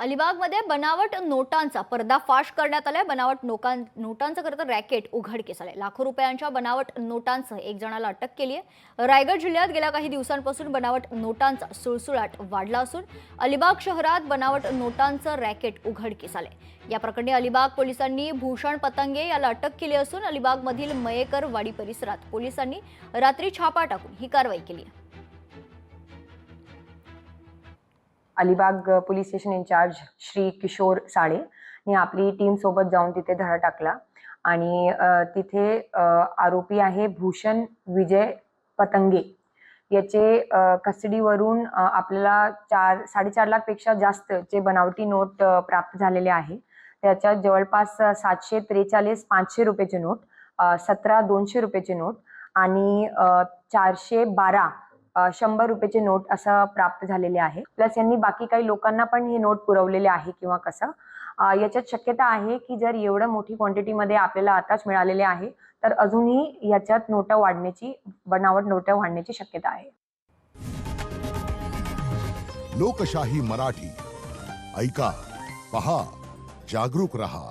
अलिबागमध्ये बनावट नोटांचा पर्दाफाश करण्यात आलाय। बनावट नोटांचं खरं तर रॅकेट उघडकीस आलंय। लाखो रुपयांच्या बनावट नोटांसह एक जणाला अटक केली आहे। रायगड जिल्ह्यात गेल्या काही दिवसांपासून बनावट नोटांचा सुळसुळाट वाढला असून अलिबाग शहरात बनावट नोटांचं रॅकेट उघडकीस आलंय। या प्रकरणी अलिबाग पोलिसांनी भूषण पतंगे याला अटक केली असून अलिबागमधील मयेकर वाडी परिसरात पोलिसांनी रात्री छापा टाकून ही कारवाई केली आहे। Alibag police station in charge Shri Kishor Sale ने आपली टीम सोबत जाऊन तिथे धडा टाकला आणि तिथे आरोपी आहे भूषण विजय पतंगे याचे कस्टडीवरून आपल्याला 4.5 लाख पेक्षा जास्त चे बनावटी नोट प्राप्त झालेले आहे। त्याच्यात जवळपास 743 500 रुपयाचे नोट, 17 200 रुपयाचे नोट आणि 412 100 रुपयाचे नोट असं प्राप्त झालेले आहे। प्लस यांनी बाकी काही लोकांना पण हे नोट पुरवलेले आहे किंवा कसं याच्यात शक्यता आहे की जर एवढं मोठी क्वांटिटीमध्ये आपल्याला आताच मिळालेले आहे तर अजूनही याच्यात नोटा वाढण्याची, बनावट नोटा वाढण्याची शक्यता आहे। लोकशाही मराठी ऐका, पहा, जागरूक रहा।